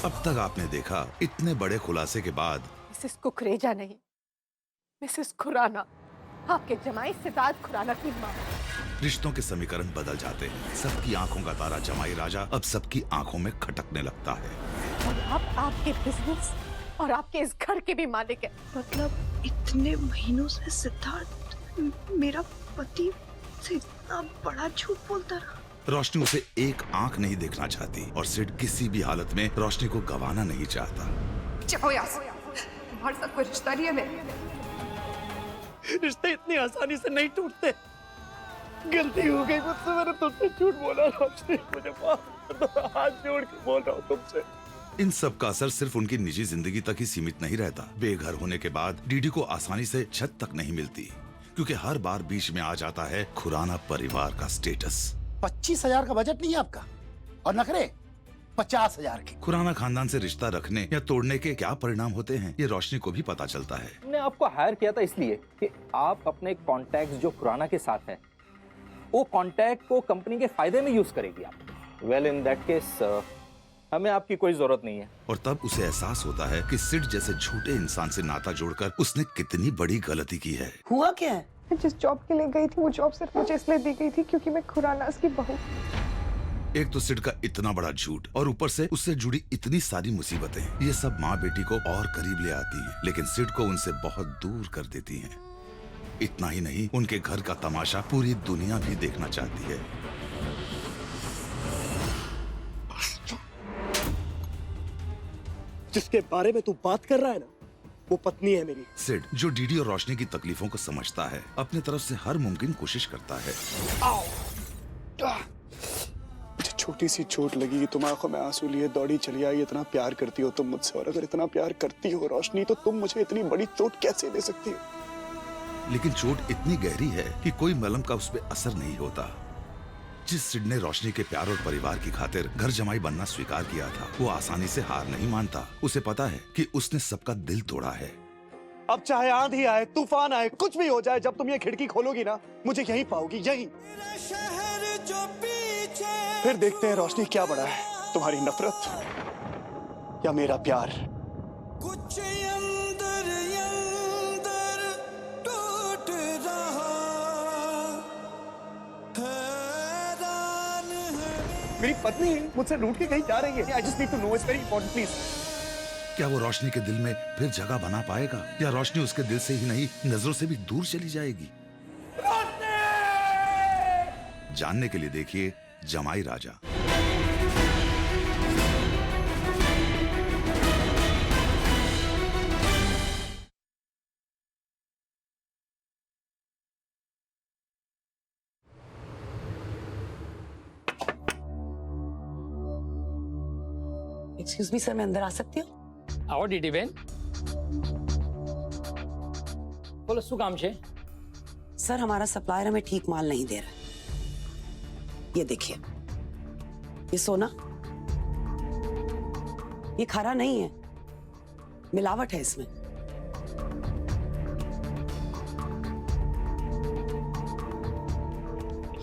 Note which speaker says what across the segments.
Speaker 1: अब तक आपने देखा, इतने बड़े खुलासे के बाद
Speaker 2: मिसेस कुकरेजा नहीं, मिसेस खुराना, आपके जमाई सिद्धार्थ खुराना की मां।
Speaker 1: रिश्तों के समीकरण बदल जाते हैं। सबकी आंखों का तारा जमाई राजा अब सबकी आंखों में खटकने लगता है।
Speaker 2: और आप आपके बिजनेस और आपके इस घर के भी मालिक है।
Speaker 3: मतलब इतने महीनों से सिद्धार्थ मेरा पति से इतना बड़ा झूठ बोलता रहा।
Speaker 1: रोशनी उसे एक आंख नहीं देखना चाहती और सिड किसी भी हालत में रोशनी को गंवाना नहीं चाहता।
Speaker 4: जाओ यहाँ से, तुम्हारे साथ कोई रिश्ता नहीं है मेरा।
Speaker 5: रिश्ते इतनी आसानी से नहीं टूटते। गलती हो गई मुझसे, मैंने तुमसे झूठ बोला रोशनी, मुझे माफ कर दो, हाथ जोड़ के बोल रहा हूँ तुमसे।
Speaker 1: इन सब का असर सिर्फ उनकी निजी जिंदगी तक ही सीमित नहीं रहता। बेघर होने के बाद डीडी को आसानी से छत तक नहीं मिलती, क्योंकि हर बार बीच में आ जाता है खुराना परिवार का स्टेटस।
Speaker 6: 25,000 का बजट नहीं है आपका और नखरे 50,000 के।
Speaker 1: खुराना खानदान से रिश्ता रखने या तोड़ने के क्या परिणाम होते हैं, ये रोशनी को भी पता चलता है।
Speaker 7: हमने आपको हायर किया था इसलिए कि आप अपने कॉन्टैक्ट जो खुराना के साथ है, वो कॉन्टैक्ट को कंपनी के फायदे में यूज करेगी आप। वेल इन दैट केस हमें आपकी कोई जरूरत नहीं है।
Speaker 1: और तब उसे एहसास होता है कि सिड जैसे झूठे इंसान से नाता जोड़कर उसने कितनी बड़ी गलती की है।
Speaker 6: हुआ क्या है?
Speaker 8: मैं जिस जॉब के लिए गई थी वो जॉब सिर्फ मुझे इसलिए दी गई थी क्योंकि मैं खुरानास की बहू।
Speaker 1: एक तो सिड का इतना बड़ा झूठ और ऊपर से उससे जुड़ी इतनी सारी मुसीबतें, ये सब माँ बेटी को और करीब ले आती हैं, लेकिन सिड को उनसे बहुत दूर कर देती हैं। इतना ही नहीं, उनके घर का तमाशा पूरी दुनिया भी देखना चाहती है।
Speaker 5: जिसके बारे में तू बात कर रहा है ना, वो पत्नी है मेरी।
Speaker 1: सिड, जो डीडी और रोशनी की तकलीफों को समझता है, अपने तरफ से हर मुमकिन कोशिश करता है।
Speaker 9: मुझे छोटी सी चोट लगी कि तुम आंखों में आंसू लिए दौड़ी चली आई। इतना प्यार करती हो तुम मुझसे, और अगर इतना प्यार करती हो रोशनी, तो तुम मुझे इतनी बड़ी चोट कैसे दे सकती हो?
Speaker 1: लेकिन चोट इतनी गहरी है कि कोई मलहम का उस पर असर नहीं होता। जिस सिड ने रोशनी के प्यार और परिवार की खातिर घर जमाई बनना स्वीकार किया था, वो आसानी से हार नहीं मानता। उसे पता है कि उसने सबका दिल तोड़ा है।
Speaker 9: अब चाहे आंधी आए, तूफान आए, कुछ भी हो जाए, जब तुम ये खिड़की खोलोगी ना, मुझे यहीं पाओगी, यहीं। फिर देखते हैं रोशनी क्या बड़ा है, तुम्हारी नफरत या मेरा प्यार।
Speaker 10: कुछ अंदर अंदर टूट रहा हैरान है।
Speaker 9: मेरी पत्नी मुझसे रूठ के कहीं जा रही है। I just need to know, it's very important, please.
Speaker 1: क्या वो रोशनी के दिल में फिर जगह बना पाएगा, या रोशनी उसके दिल से ही नहीं, नजरों से भी दूर चली जाएगी? जानने के लिए देखिए जमाई राजा।
Speaker 6: एक्सक्यूज मी सर, मैं अंदर आ सकती हूँ?
Speaker 7: આવો ડીડી બેન, બોલો શું કામ છે?
Speaker 6: सर, हमारा सप्लायर हमें ठीक माल नहीं दे रहा है। ये देखिए, ये सोना, ये खरा नहीं है, मिलावट है इसमें।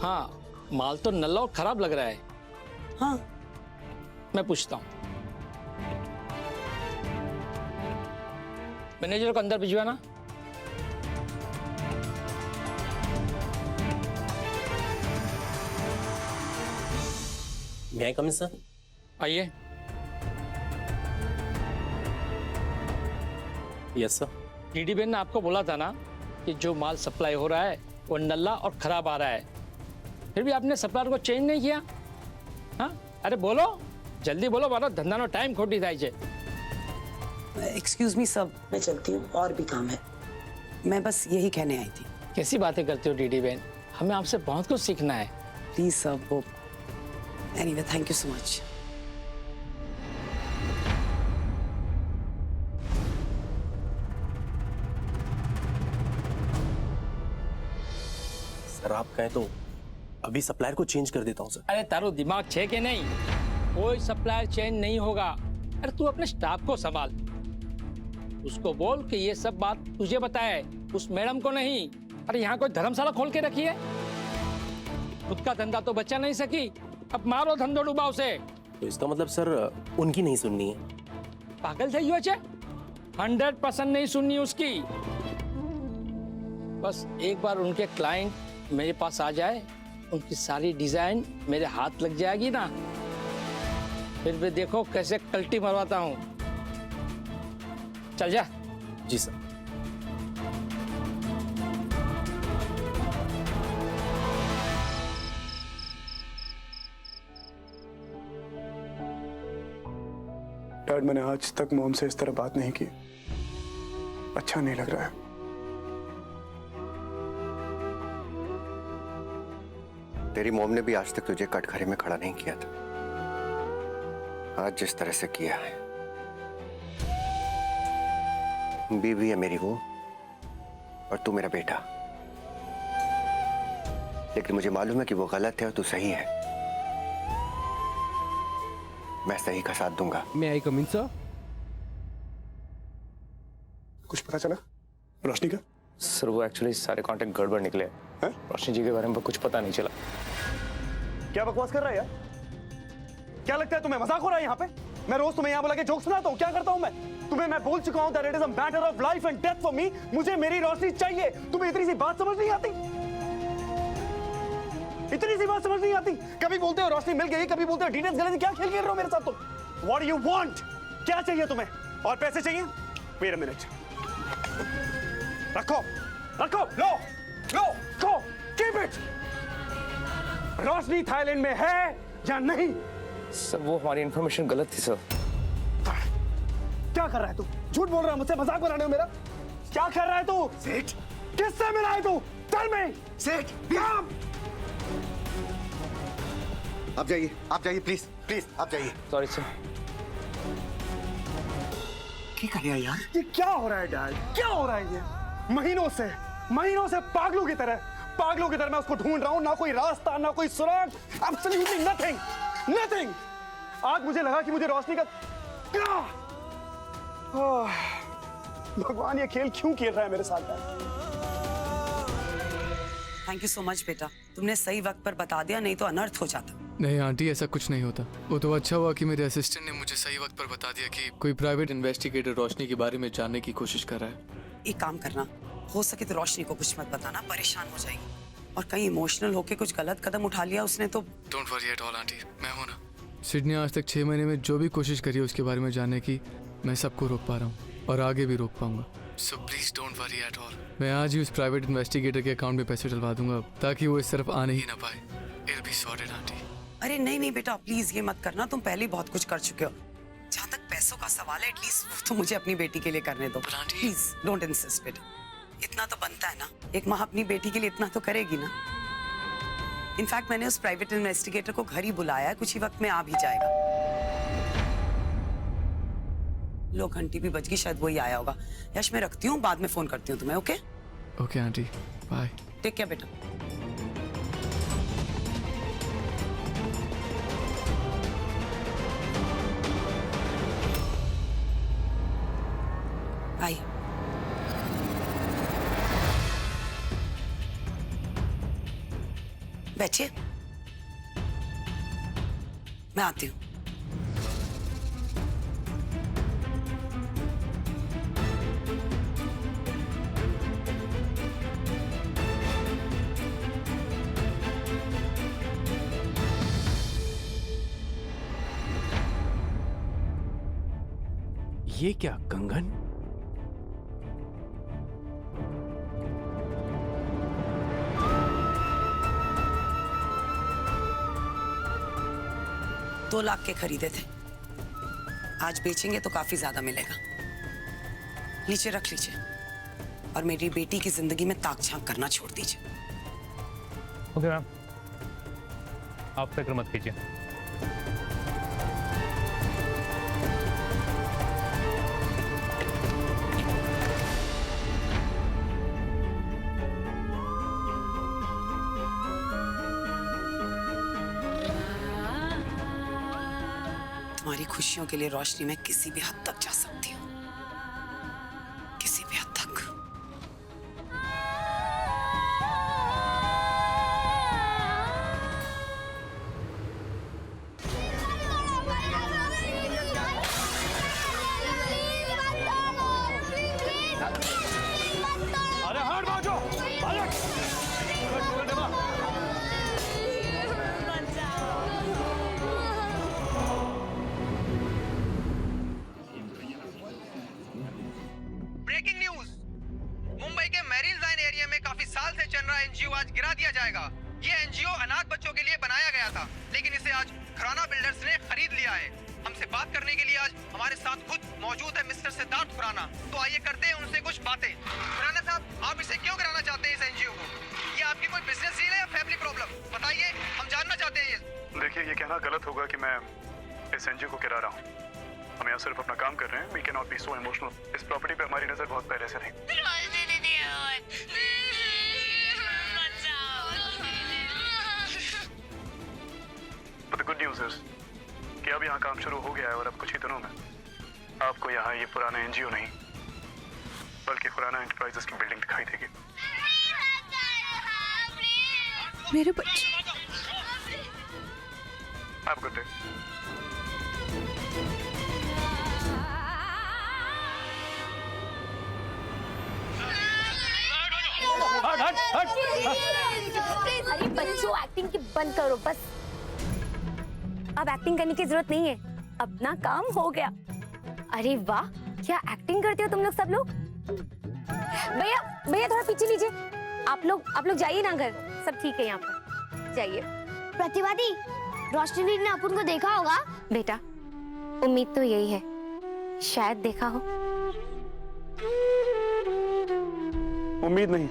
Speaker 7: हाँ, माल तो नल्ला और खराब लग रहा है।
Speaker 6: हाँ,
Speaker 7: मैं पूछता हूँ। मैनेजर को अंदर भिजवाना।
Speaker 5: मैं कम सर?
Speaker 7: आइए।
Speaker 5: Yes sir.
Speaker 7: डीडी बेन ने आपको बोला था ना कि जो माल सप्लाई हो रहा है वो नल्ला और खराब आ रहा है, फिर भी आपने सप्लायर को चेंज नहीं किया। हाँ, अरे बोलो, जल्दी बोलो, मारो धंधा नो टाइम खोटी થાય છે।
Speaker 6: एक्सक्यूज मी सर, मैं चलती हूँ, और भी काम है। मैं बस यही कहने आई थी।
Speaker 7: कैसी बातें करती हो डीडी बेन, हमें आपसे बहुत कुछ सीखना है।
Speaker 6: प्लीज सर, वो anyway, thank you so much.
Speaker 5: Sir आप कहें तो अभी सप्लायर को चेंज कर देता हूँ सर।
Speaker 7: अरे तारो दिमाग छे के नहीं? कोई सप्लायर चेंज नहीं होगा। अरे तू अपने स्टाफ को संभाल, उसको बोल कि ये सब बात तुझे बताए, उस मैडम को नहीं। अरे यहाँ कोई धर्मशाला खोल के रखी है? खुद का धंधा तो बचा नहीं सकी, अब मारो धंधो डुबाओ से।
Speaker 5: तो इसका मतलब सर उनकी नहीं सुननी है।
Speaker 7: पागल थे अजय, 100% नहीं सुननी उसकी। बस एक बार उनके क्लाइंट मेरे पास आ जाए, उनकी सारी डिजाइन मेरे हाथ लग जाएगी ना, फिर भी देखो कैसे कल्टी मरवाता हूं। चल जा।
Speaker 5: जी सर।
Speaker 9: डैड, मैंने आज तक मॉम से इस तरह बात नहीं की। अच्छा नहीं लग रहा है।
Speaker 11: तेरी मॉम ने भी आज तक तुझे कटघरे में खड़ा नहीं किया था, आज जिस तरह से किया है। बीवी है मेरी वो, और तू मेरा बेटा। लेकिन मुझे मालूम है कि वो गलत है और तू सही है। मैं सही का साथ दूंगा।
Speaker 5: मैं आई कम इन सर?
Speaker 9: कुछ पता चला रोशनी का?
Speaker 5: सर वो एक्चुअली सारे कांटेक्ट गड़बड़ निकले हैं। रोशनी जी के बारे में कुछ पता नहीं चला।
Speaker 9: क्या बकवास कर रहा है यार? क्या लगता है तुम्हें मजाक हो रहा है यहाँ पे? मैं रोज तुम्हें यहाँ बुला के जोक सुनाता हूँ, क्या करता हूँ मैं? तुम्हें मैं बोल चुका हूँ that it is a matter of life and death for me। मुझे मेरी रोशनी चाहिए। तुम्हें इतनी सी बात समझ नहीं आती? इतनी सी बात समझ नहीं आती? कभी बोलते हो रोशनी मिल गई, कभी बोलते हो डिटेल्स गलत। क्या खेल खेल रहे हो मेरे साथ तुम? What do you want? क्या चाहिए तुम्हें? और पैसे चाहिए? Wait a minute। रखो, रखो, लो, लो, go, keep it। Roshni Thailand में है या नहीं?
Speaker 5: सर वो हमारी इन्फॉर्मेशन गलत थी सर।
Speaker 9: क्या कर रहा है तू? झूठ बोल रहा है मुझसे, मजाक बना रहे हो मेरा? क्या कर रहा है तू? सेठ, किससे मिला है तू? Tell me.
Speaker 11: सेठ, आप जाइए प्लीज, प्लीज आप जाइए।
Speaker 5: Sorry sir.
Speaker 11: क्या कर रहा है यार?
Speaker 9: ये क्या हो रहा है डैड? क्या हो रहा है ये? महीनों से पागलों की तरह मैं उसको ढूंढ रहा हूं। ना कोई रास्ता, ना कोई सुराग, एब्सोल्युटली नथिंग। आज मुझे लगा कि मुझे रोशनी का भगवान ये खेल क्यों खेल रहा है मेरे साथ?
Speaker 6: थैंक यू सो मच बेटा, तुमने सही वक्त पर बता दिया, नहीं तो अनर्थ हो जाता।
Speaker 12: नहीं आंटी, ऐसा कुछ नहीं होता। वो तो अच्छा हुआ कि मेरे असिस्टेंट ने मुझे सही वक्त पर बता दिया कि कोई प्राइवेट इन्वेस्टिगेटर रोशनी के बारे में जानने की कोशिश कर रहा है।
Speaker 6: एक काम करना, हो सके तो रोशनी को कुछ मत बताना, परेशान हो जाएगी। और कहीं इमोशनल होके कुछ गलत कदम उठा लिया उसने तो।
Speaker 12: Don't worry at all aunty, मैं हूं ना। सिड ने आज तक 6 महीने में जो भी कोशिश करी है उसके बारे में जानने की, मैं सबको रोक पा रहा हूँ और आगे भी रोक पाऊंगा। So please don't worry at all. मैं आज ही उस प्राइवेट इन्वेस्टिगेटर के अकाउंट में पैसे डलवा दूंगा ताकि वो इस तरफ आने ही ना पाए। It will be sorted aunty.
Speaker 6: अरे नहीं बेटा, प्लीज ये मत करना, तुम पहले ही बहुत कुछ कर चुके हो। जहाँ तक पैसों का सवाल है, एटलीस्ट वो तो मुझे अपनी बेटी के लिए करने दो। प्लीज डोंट इंसिस्ट बेटा, इतना तो बनता है ना, एक माँ अपनी बेटी के लिए इतना तो करेगी ना। इनफैक्ट मैंने उस प्राइवेट इन्वेस्टिगेटर को घर ही बुलाया है, कुछ ही वक्त में आ भी जाएगा। लो घंटी भी बज गई, शायद वही आया होगा। यश मैं रखती हूँ, बाद में फोन करती हूँ तुम्हें। Okay
Speaker 12: okay aunty, bye.
Speaker 6: Take care बेटा। बाय। बैठिए, मैं आती हूँ।
Speaker 5: ये क्या कंगन?
Speaker 6: दो लाख के खरीदे थे, आज बेचेंगे तो काफी ज्यादा मिलेगा। लीजिए, रख लीजिए और मेरी बेटी की जिंदगी में ताक झांक करना छोड़ दीजिए।
Speaker 13: ओके मैम, आप फिक्र मत कीजिए।
Speaker 6: तुम्हारी खुशियों के लिए रोशनी मैं किसी भी हद तक जा सकती हूँ, किसी भी हद तक।
Speaker 14: आज खुराना बिल्डर्स ने खरीद लिया है। हमसे बात करने के लिए आज हमारे साथ खुद मौजूद है मिस्टर सिद्धार्थ खुराना। तो आइए करते हैं उनसे कुछ बातें। खुराना साहब, आप इसे क्यों कराना चाहते हैं इस एनजीओ को? ये आपकी कोई बिजनेस डील है या फैमिली प्रॉब्लम? बताइए, हम जानना चाहते हैं ये।
Speaker 15: देखिए, ये कहना गलत होगा कि मैं इस एनजीओ को गिरा रहा हूँ। हम यहाँ सिर्फ अपना काम कर रहे हैं। We can not be so emotional. इस प्रॉपर्टी पे हमारी नजर बहुत पहले से थी। But the good news is कि अब यहाँ काम शुरू हो गया है और अब कुछ ही दिनों में आपको यहाँ ये पुराना एनजीओ नहीं बल्कि खुराना एंटरप्राइजेस की बिल्डिंग दिखाई देगी।
Speaker 3: मेरे बच्चे।
Speaker 15: Have a good day.
Speaker 16: अरे बच्चों, एक्टिंग की बंद करो बस। अब एक्टिंग करने की जरूरत नहीं है, अपना काम हो गया। अरे वाह, क्या एक्टिंग करते हो तुम लोग सब लोग। भैया भैया थोड़ा पीछे लीजिए। आप लोग जाइए ना घर, सब ठीक है यहाँ पर, जाइए।
Speaker 17: प्रतिभा दी, रोशनी दीदी ने अपन को देखा होगा।
Speaker 16: बेटा, उम्मीद तो यही है, शायद देखा हो।
Speaker 9: उम्मीद नहीं।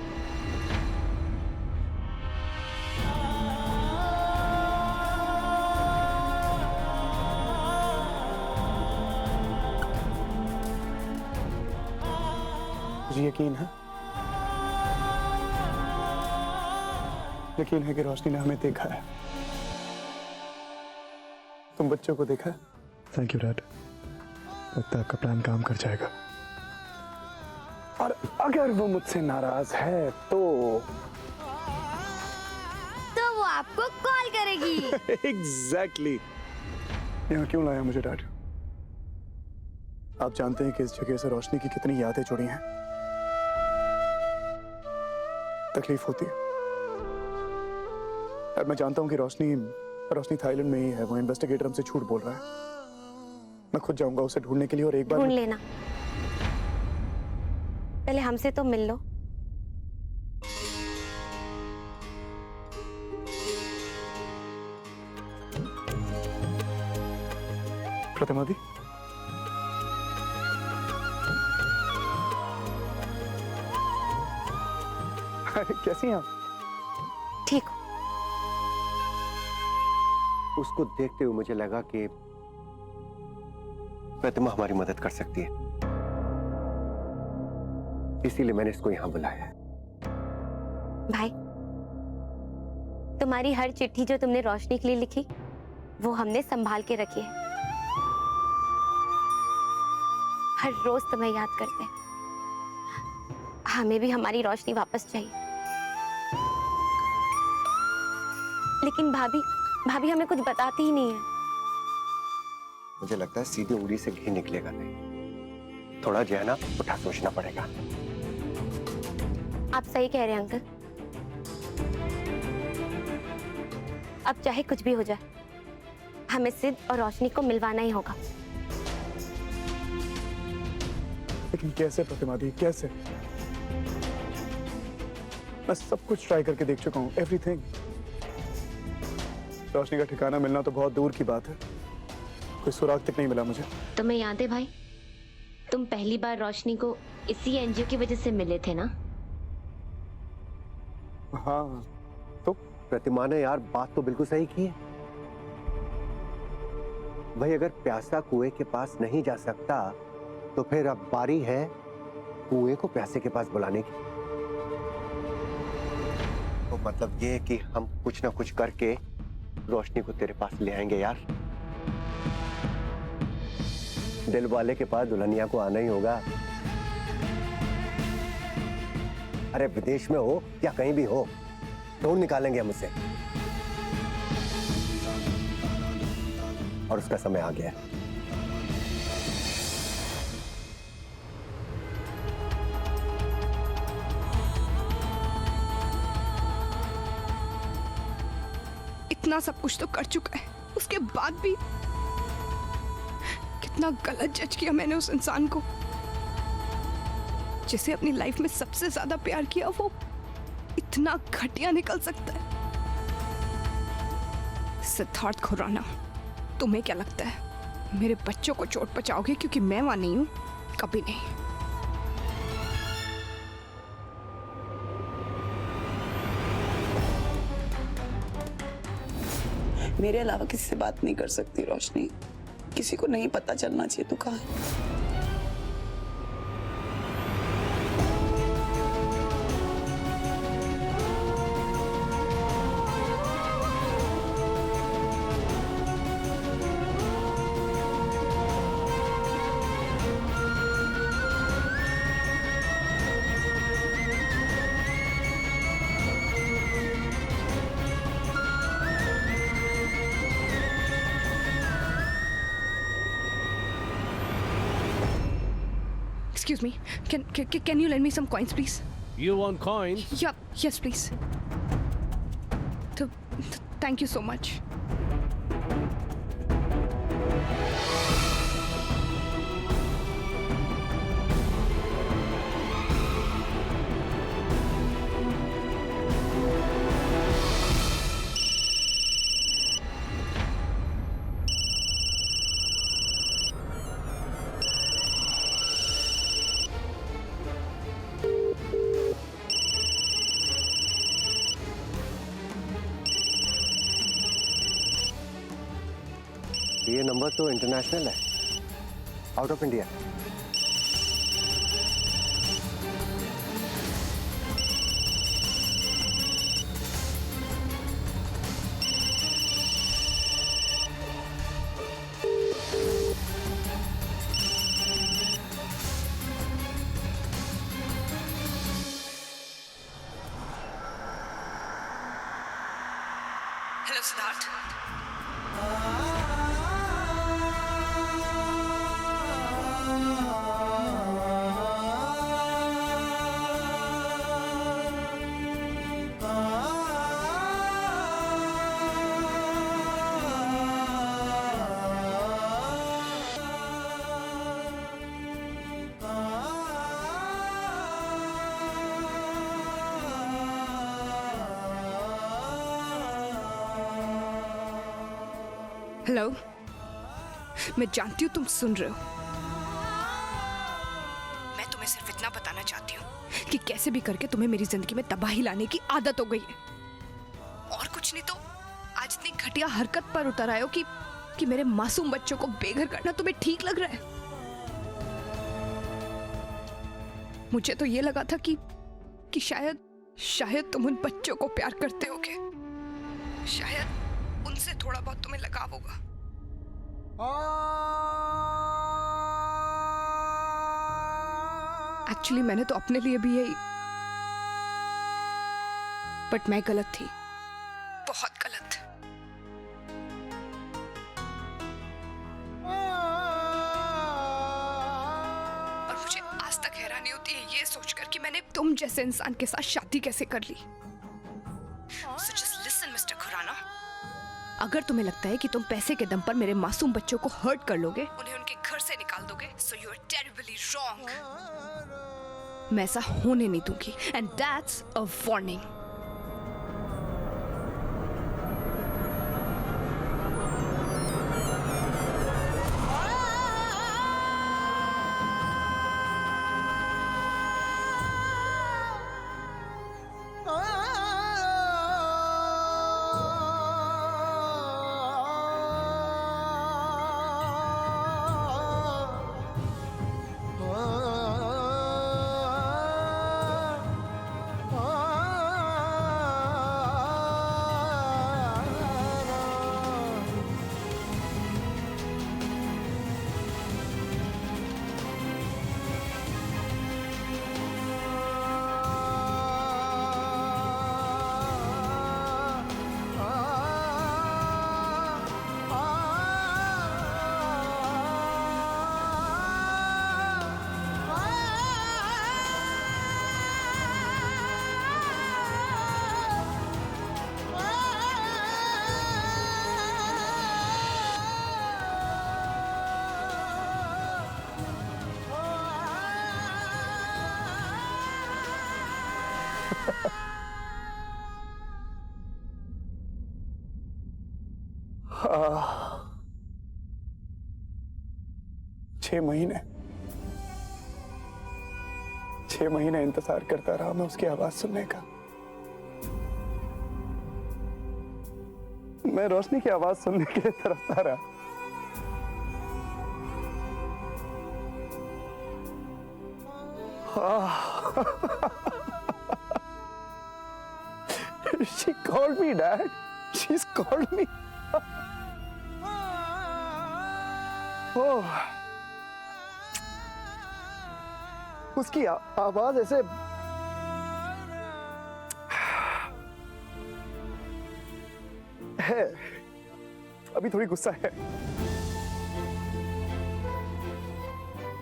Speaker 9: मुझे यकीन है कि रोशनी ने हमें देखा है। तुम बच्चों को देखा है?
Speaker 18: Thank you dad. लगता है आपका प्लान काम कर जाएगा।
Speaker 9: और अगर वो मुझसे नाराज है तो
Speaker 17: वो आपको कॉल करेगी।
Speaker 9: एग्जैक्टली। यहाँ क्यों लाया मुझे डैड? आप जानते हैं कि इस जगह से रोशनी की कितनी यादें जुड़ी हैं। तकलीफ होती है। और मैं जानता हूं कि रोशनी थाईलैंड में ही है। वो इन्वेस्टिगेटर हमसे झूठ बोल रहा है। मैं खुद जाऊंगा उसे ढूंढने के लिए और एक बार
Speaker 16: ढूंढ लेना, पहले हमसे तो मिल लो।
Speaker 9: प्रतिमा दी, कैसी हैं आप?
Speaker 16: ठीक हो।
Speaker 11: उसको देखते हुए मुझे लगा कि प्रतिमा हमारी मदद कर सकती है, इसीलिए मैंने इसको यहां बुलाया है।
Speaker 16: भाई, तुम्हारी हर चिट्ठी जो तुमने रोशनी के लिए लिखी, वो हमने संभाल के रखी है। हर रोज तुम्हें याद करते हैं। हमें भी हमारी रोशनी वापस चाहिए। लेकिन भाभी हमें कुछ बताती ही नहीं है।
Speaker 11: मुझे लगता है सीधी उंगली से घी निकलेगा नहीं। थोड़ा जो है ना, उठा सोचना पड़ेगा।
Speaker 16: आप सही कह रहे हैं अंकल। अब चाहे कुछ भी हो जाए, हमें सिद्ध और रोशनी को मिलवाना ही होगा।
Speaker 9: लेकिन कैसे प्रतिमा दी, कैसे? मैं सब कुछ ट्राई करके देख चुका हूँ, एवरीथिंग। रोशनी का ठिकाना मिलना तो बहुत दूर की बात है, कोई सुराग तक नहीं मिला मुझे।
Speaker 16: तुम्हें याद है भाई, तुम पहली बार रोशनी को इसी एनजीओ की वजह से मिले थे ना?
Speaker 11: हाँ, तो प्रतिमा ने यार बात तो बिल्कुल सही की है। भाई, अगर प्यासा कुएं के पास नहीं जा सकता तो फिर अब बारी है कुएं को प्यासे के पास बुलाने की। तो मतलब ये कि हम कुछ ना कुछ करके रोशनी को तेरे पास ले आएंगे यार। दिल वाले के पास दुल्हनिया को आना ही होगा। अरे विदेश में हो या कहीं भी हो, ढूंढ निकालेंगे हम उसे। और उसका समय आ गया।
Speaker 3: इतना सब कुछ तो कर चुका है, उसके बाद भी कितना गलत जज किया मैंने उस इंसान को जिसे अपनी लाइफ में सबसे ज्यादा प्यार किया। वो इतना घटिया निकल सकता है। सिद्धार्थ खुराना, तुम्हें क्या लगता है मेरे बच्चों को चोट पहुंचाओगे क्योंकि मैं वहां नहीं हूं? कभी नहीं।
Speaker 6: मेरे अलावा किसी से बात नहीं कर सकती रोशनी। किसी को नहीं पता चलना चाहिए तू कहाँ है।
Speaker 3: Excuse me, can you lend me some coins, please?
Speaker 5: You want coins?
Speaker 3: Yeah, yes, please. Thank you so much.
Speaker 11: ये नंबर तो इंटरनेशनल है, out of India.
Speaker 3: Hello Siddharth. Hello, मैं जानती हूँ तुम सुन रहे हो। मैं तुम्हें सिर्फ इतना बताना चाहती हूँ कि कैसे भी करके तुम्हें मेरी जिंदगी में तबाही लाने की आदत हो गई है। और कुछ नहीं तो आज इतनी घटिया हरकत पर उतर आए हो कि मेरे मासूम बच्चों को बेघर करना तुम्हें ठीक लग रहा है। मुझे तो ये लगा था कि शायद तुम उन बच्चों को प्यार करते होगे, शायद उनसे थोड़ा बहुत तुम्हें लगाव होगा। एक्चुअली मैंने तो अपने लिए भी यही, बट मैं गलत थी, बहुत गलत। और मुझे आज तक हैरानी होती है ये सोचकर कि मैंने तुम जैसे इंसान के साथ शादी कैसे कर ली। So just listen, Mr. Khurana. अगर तुम्हें लगता है कि तुम पैसे के दम पर मेरे मासूम बच्चों को हर्ट कर लोगे, उन्हें उनके घर से निकाल दोगे, so you are terribly wrong। मैं ऐसा होने नहीं दूंगी, and that's a warning।
Speaker 9: 6 महीने इंतजार करता रहा मैं उसकी आवाज सुनने का। मैं रोशनी की आवाज सुनने के लिए तरसता रहा। She called me, Dad. She's called me. Oh. उसकी आवाज ऐसे है, अभी थोड़ी गुस्सा है,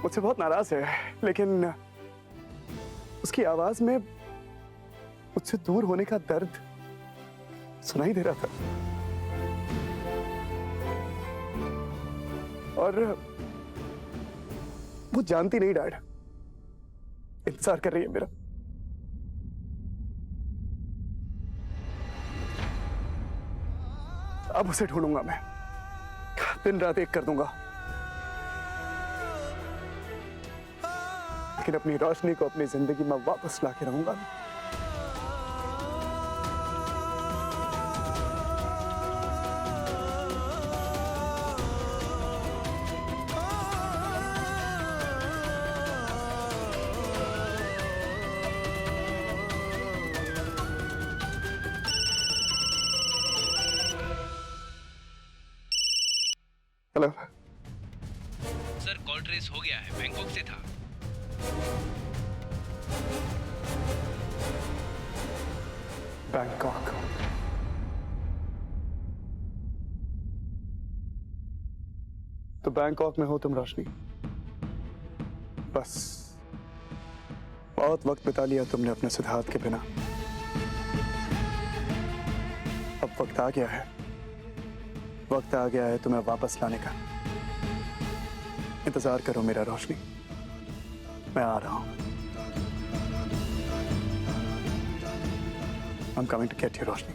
Speaker 9: मुझसे बहुत नाराज है, लेकिन उसकी आवाज में मुझसे दूर होने का दर्द सुनाई दे रहा था। और वो जानती नहीं डैड, इंतजार कर रही है मेरा। अब उसे ढूंढूंगा मैं, दिन रात एक कर दूंगा, लेकिन अपनी रोशनी को अपनी जिंदगी में वापस लाके रहूंगा। हेलो
Speaker 19: सर, कॉल ट्रेस हो गया है, बैंकॉक से था।
Speaker 9: बैंकॉक। तो बैंकॉक में हो तुम रोशनी? बस बहुत वक्त बिता लिया तुमने अपने सिद्धार्थ के बिना। अब वक्त आ गया है, वक्त आ गया है तुम्हें वापस लाने का। इंतजार करो मेरा रोशनी, मैं आ रहा हूं। I'm coming to get you, Roshni.